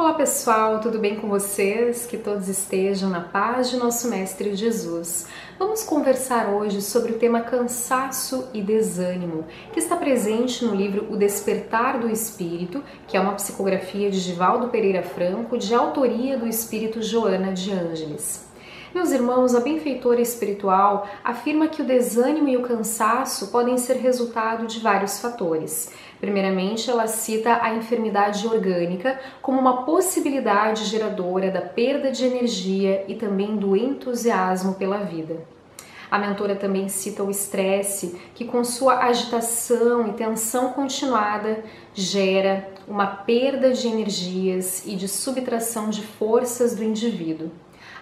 Olá pessoal, tudo bem com vocês? Que todos estejam na paz de nosso Mestre Jesus. Vamos conversar hoje sobre o tema cansaço e desânimo, que está presente no livro O Despertar do Espírito, que é uma psicografia de Divaldo Pereira Franco, de autoria do espírito Joana de Ângeles. Meus irmãos, a benfeitora espiritual afirma que o desânimo e o cansaço podem ser resultado de vários fatores. Primeiramente, ela cita a enfermidade orgânica como uma possibilidade geradora da perda de energia e também do entusiasmo pela vida. A mentora também cita o estresse, que com sua agitação e tensão continuada gera uma perda de energias e de subtração de forças do indivíduo.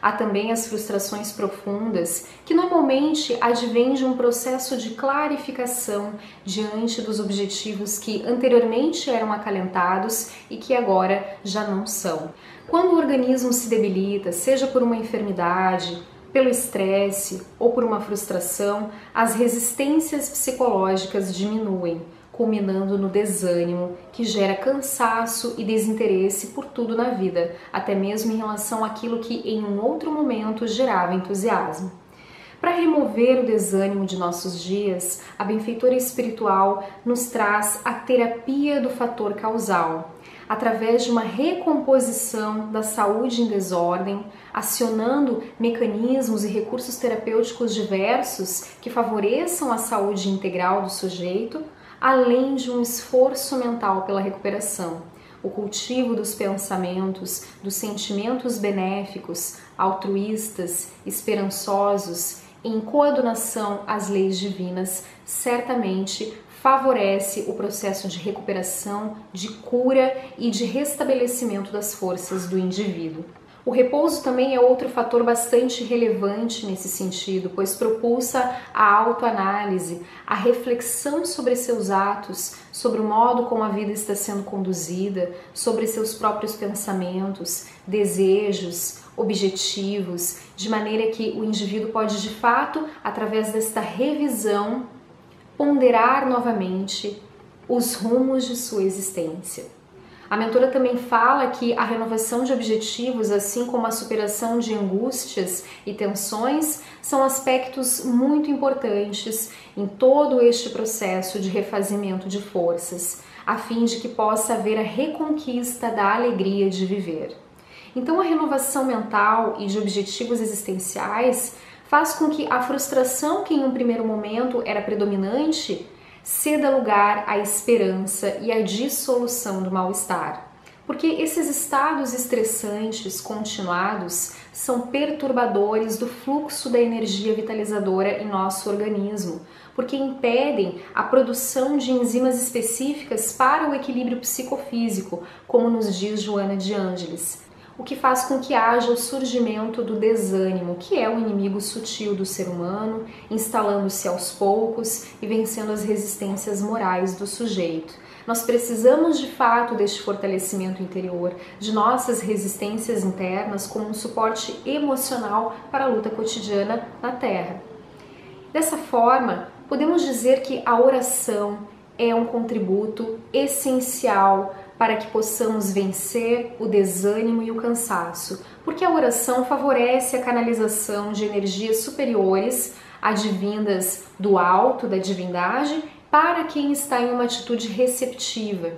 Há também as frustrações profundas, que normalmente advêm de um processo de clarificação diante dos objetivos que anteriormente eram acalentados e que agora já não são. Quando o organismo se debilita, seja por uma enfermidade, pelo estresse ou por uma frustração, as resistências psicológicas diminuem, culminando no desânimo, que gera cansaço e desinteresse por tudo na vida, até mesmo em relação àquilo que em um outro momento gerava entusiasmo. Para remover o desânimo de nossos dias, a benfeitora espiritual nos traz a terapia do fator causal, através de uma recomposição da saúde em desordem, acionando mecanismos e recursos terapêuticos diversos que favoreçam a saúde integral do sujeito, além de um esforço mental pela recuperação, o cultivo dos pensamentos, dos sentimentos benéficos, altruístas, esperançosos, em coadunação às leis divinas, certamente favorece o processo de recuperação, de cura e de restabelecimento das forças do indivíduo. O repouso também é outro fator bastante relevante nesse sentido, pois propulsa a autoanálise, a reflexão sobre seus atos, sobre o modo como a vida está sendo conduzida, sobre seus próprios pensamentos, desejos, objetivos, de maneira que o indivíduo pode, de fato, através desta revisão, ponderar novamente os rumos de sua existência. A mentora também fala que a renovação de objetivos, assim como a superação de angústias e tensões, são aspectos muito importantes em todo este processo de refazimento de forças, a fim de que possa haver a reconquista da alegria de viver. Então, a renovação mental e de objetivos existenciais faz com que a frustração, que em um primeiro momento era predominante, ceda lugar à esperança e à dissolução do mal-estar. Porque esses estados estressantes continuados são perturbadores do fluxo da energia vitalizadora em nosso organismo, porque impedem a produção de enzimas específicas para o equilíbrio psicofísico, como nos diz Joana de Ângeles, o que faz com que haja o surgimento do desânimo, que é o inimigo sutil do ser humano, instalando-se aos poucos e vencendo as resistências morais do sujeito. Nós precisamos de fato deste fortalecimento interior, de nossas resistências internas como um suporte emocional para a luta cotidiana na Terra. Dessa forma, podemos dizer que a oração é um contributo essencial para que possamos vencer o desânimo e o cansaço, porque a oração favorece a canalização de energias superiores, advindas do alto, da divindade, para quem está em uma atitude receptiva.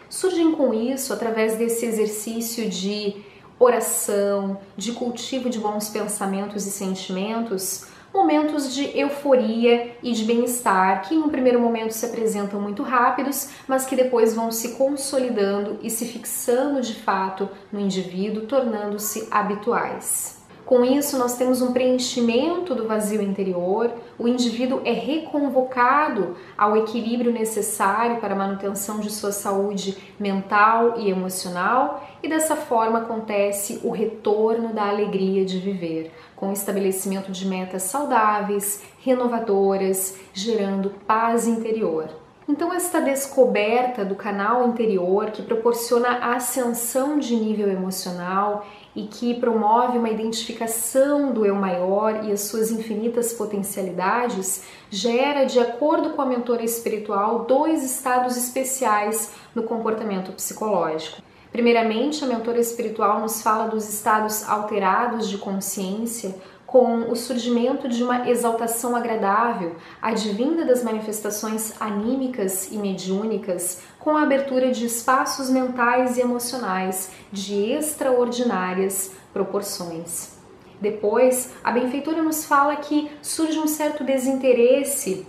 Surgem com isso, através desse exercício de oração, de cultivo de bons pensamentos e sentimentos, momentos de euforia e de bem-estar, que em um primeiro momento se apresentam muito rápidos, mas que depois vão se consolidando e se fixando de fato no indivíduo, tornando-se habituais. Com isso, nós temos um preenchimento do vazio interior, o indivíduo é reconvocado ao equilíbrio necessário para a manutenção de sua saúde mental e emocional, e dessa forma acontece o retorno da alegria de viver, com o estabelecimento de metas saudáveis, renovadoras, gerando paz interior. Então, esta descoberta do canal interior, que proporciona a ascensão de nível emocional e que promove uma identificação do eu maior e as suas infinitas potencialidades, gera, de acordo com a mentora espiritual, 2 estados especiais no comportamento psicológico. Primeiramente, a mentora espiritual nos fala dos estados alterados de consciência com o surgimento de uma exaltação agradável, advinda das manifestações anímicas e mediúnicas, com a abertura de espaços mentais e emocionais de extraordinárias proporções. Depois, a benfeitora nos fala que surge um certo desinteresse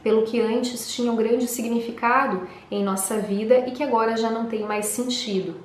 pelo que antes tinha um grande significado em nossa vida e que agora já não tem mais sentido.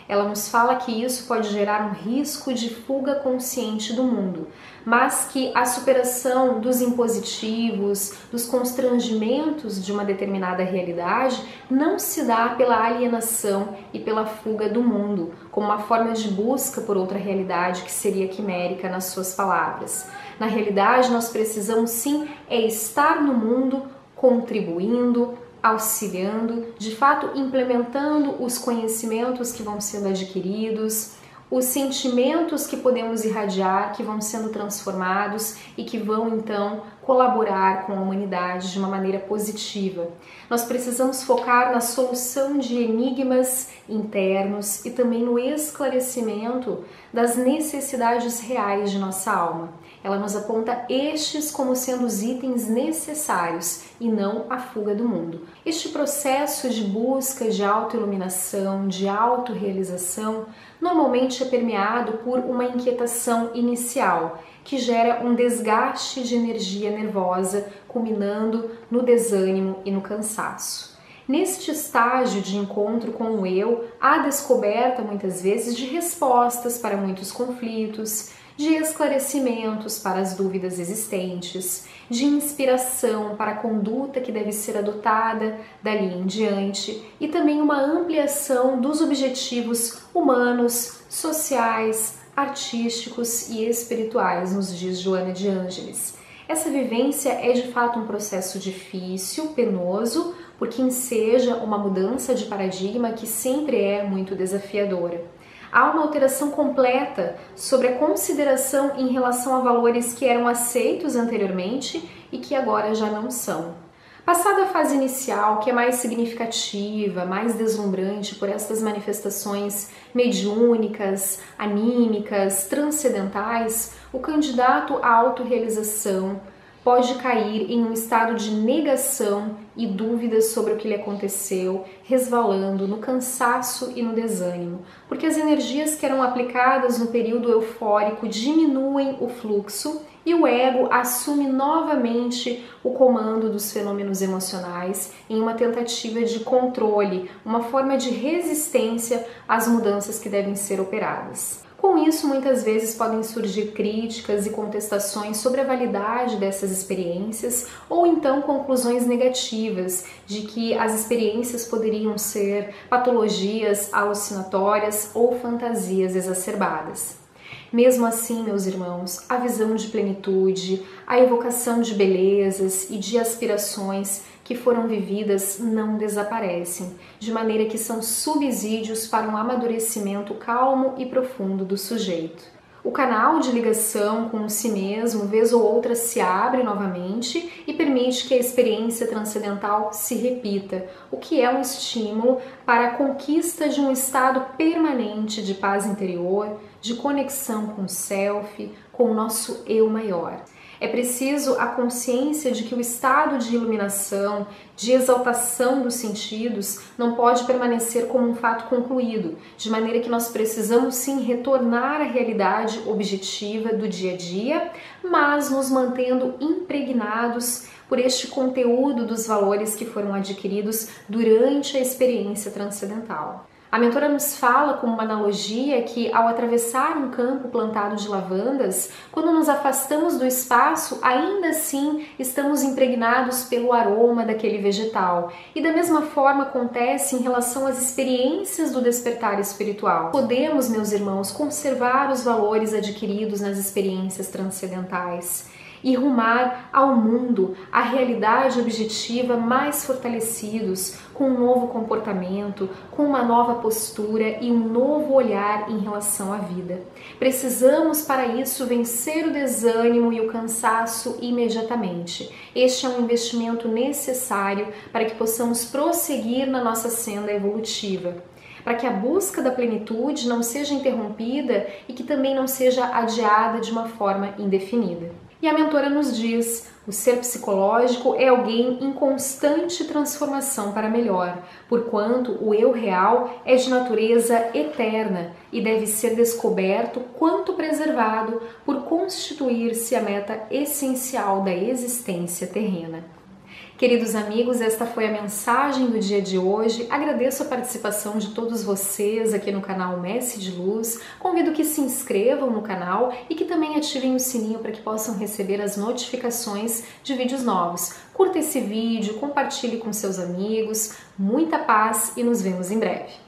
Ela nos fala que isso pode gerar um risco de fuga consciente do mundo, mas que a superação dos impositivos, dos constrangimentos de uma determinada realidade não se dá pela alienação e pela fuga do mundo, como uma forma de busca por outra realidade que seria quimérica nas suas palavras. Na realidade, nós precisamos sim estar no mundo, contribuindo, auxiliando, de fato implementando os conhecimentos que vão sendo adquiridos, os sentimentos que podemos irradiar, que vão sendo transformados e que vão então colaborar com a humanidade de uma maneira positiva. Nós precisamos focar na solução de enigmas internos e também no esclarecimento das necessidades reais de nossa alma. Ela nos aponta estes como sendo os itens necessários e não a fuga do mundo. Este processo de busca de autoiluminação, de autorrealização, normalmente é permeado por uma inquietação inicial, que gera um desgaste de energia nervosa, culminando no desânimo e no cansaço. Neste estágio de encontro com o eu, há descoberta muitas vezes de respostas para muitos conflitos, de esclarecimentos para as dúvidas existentes, de inspiração para a conduta que deve ser adotada dali em diante e também uma ampliação dos objetivos humanos, sociais, artísticos e espirituais, nos diz Joana de Ângeles. Essa vivência é de fato um processo difícil, penoso, por quem seja uma mudança de paradigma que sempre é muito desafiadora. Há uma alteração completa sobre a consideração em relação a valores que eram aceitos anteriormente e que agora já não são. Passada a fase inicial, que é mais significativa, mais deslumbrante por estas manifestações mediúnicas, anímicas, transcendentais, o candidato à autorrealização pode cair em um estado de negação e dúvidas sobre o que lhe aconteceu, resvalando no cansaço e no desânimo, porque as energias que eram aplicadas no período eufórico diminuem o fluxo e o ego assume novamente o comando dos fenômenos emocionais em uma tentativa de controle, uma forma de resistência às mudanças que devem ser operadas. Com isso, muitas vezes podem surgir críticas e contestações sobre a validade dessas experiências ou então conclusões negativas de que as experiências poderiam ser patologias alucinatórias ou fantasias exacerbadas. Mesmo assim, meus irmãos, a visão de plenitude, a evocação de belezas e de aspirações que foram vividas não desaparecem, de maneira que são subsídios para um amadurecimento calmo e profundo do sujeito. O canal de ligação com si mesmo, vez ou outra, se abre novamente e permite que a experiência transcendental se repita, o que é um estímulo para a conquista de um estado permanente de paz interior, de conexão com o self, com o nosso eu maior. É preciso a consciência de que o estado de iluminação, de exaltação dos sentidos, não pode permanecer como um fato concluído, de maneira que nós precisamos sim retornar à realidade objetiva do dia a dia, mas nos mantendo impregnados por este conteúdo dos valores que foram adquiridos durante a experiência transcendental. A mentora nos fala, como uma analogia, que ao atravessar um campo plantado de lavandas, quando nos afastamos do espaço, ainda assim estamos impregnados pelo aroma daquele vegetal. E da mesma forma acontece em relação às experiências do despertar espiritual. Podemos, meus irmãos, conservar os valores adquiridos nas experiências transcendentais e rumar ao mundo, à realidade objetiva mais fortalecidos, com um novo comportamento, com uma nova postura e um novo olhar em relação à vida. Precisamos para isso vencer o desânimo e o cansaço imediatamente. Este é um investimento necessário para que possamos prosseguir na nossa senda evolutiva. para que a busca da plenitude não seja interrompida e que também não seja adiada de uma forma indefinida. E a mentora nos diz: o ser psicológico é alguém em constante transformação para melhor, porquanto o eu real é de natureza eterna e deve ser descoberto quanto preservado por constituir-se a meta essencial da existência terrena. Queridos amigos, esta foi a mensagem do dia de hoje. Agradeço a participação de todos vocês aqui no canal Messe de Luz. Convido que se inscrevam no canal e que também ativem o sininho para que possam receber as notificações de vídeos novos. Curta esse vídeo, compartilhe com seus amigos. Muita paz e nos vemos em breve.